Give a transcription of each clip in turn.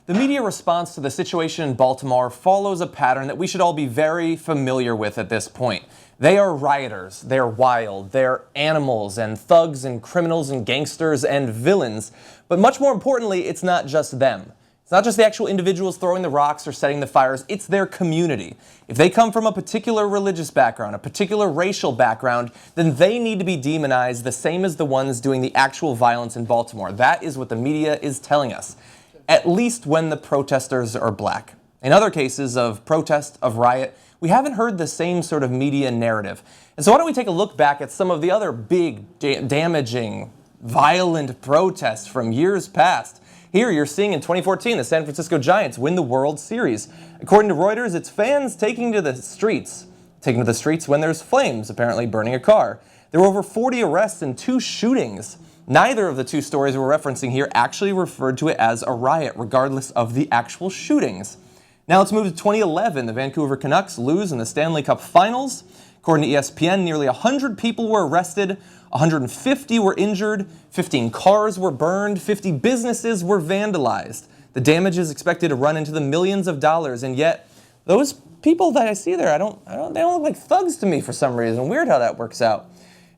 The media response to the situation in Baltimore follows a pattern that we should all be very familiar with at this point. They are rioters, they're wild, they're animals and thugs and criminals and gangsters and villains. But much more importantly, it's not just them. It's not just the actual individuals throwing the rocks or setting the fires, it's their community. If they come from a particular religious background, a particular racial background, then they need to be demonized the same as the ones doing the actual violence in Baltimore. That is what the media is telling us, at least when the protesters are black. In other cases of protest, of riot, we haven't heard the same sort of media narrative. And so why don't we take a look back at some of the other big, damaging, violent protests from years past. Here you're seeing in 2014 the San Francisco Giants win the World Series. According to Reuters, it's fans taking to the streets when there's flames, apparently burning a car. There were over 40 arrests and 2 shootings. Neither of the 2 stories we're referencing here actually referred to it as a riot, regardless of the actual shootings. Now let's move to 2011. The Vancouver Canucks lose in the Stanley Cup Finals. According to ESPN, nearly 100 people were arrested, 150 were injured, 15 cars were burned, 50 businesses were vandalized. The damage is expected to run into the millions of dollars, and yet those people that I see there, they don't look like thugs to me for some reason. Weird how that works out.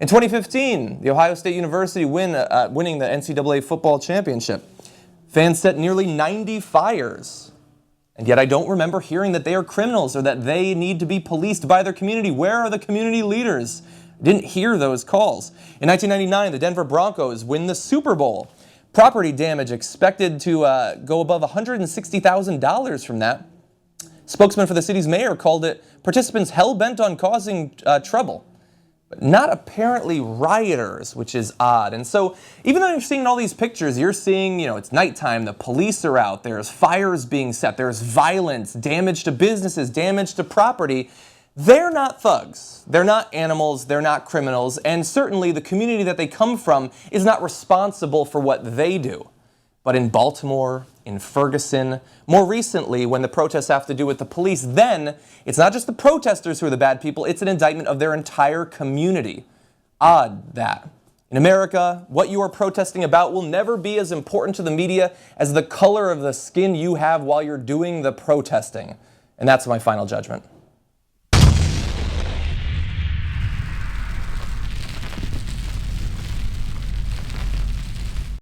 In 2015, the Ohio State University winning the NCAA football championship. Fans set nearly 90 fires. And yet I don't remember hearing that they are criminals or that they need to be policed by their community. Where are the community leaders? I didn't hear those calls. In 1999, the Denver Broncos win the Super Bowl. Property damage expected to go above $160,000 from that. Spokesman for the city's mayor called it participants hell-bent on causing trouble. But not apparently rioters, which is odd. And so even though you're seeing all these pictures, you're seeing, it's nighttime, the police are out, there's fires being set, there's violence, damage to businesses, damage to property. They're not thugs, they're not animals, they're not criminals, and certainly the community that they come from is not responsible for what they do. But in Baltimore, in Ferguson, more recently when the protests have to do with the police, then it's not just the protesters who are the bad people, it's an indictment of their entire community. Odd that. In America, what you are protesting about will never be as important to the media as the color of the skin you have while you're doing the protesting. And that's my final judgment.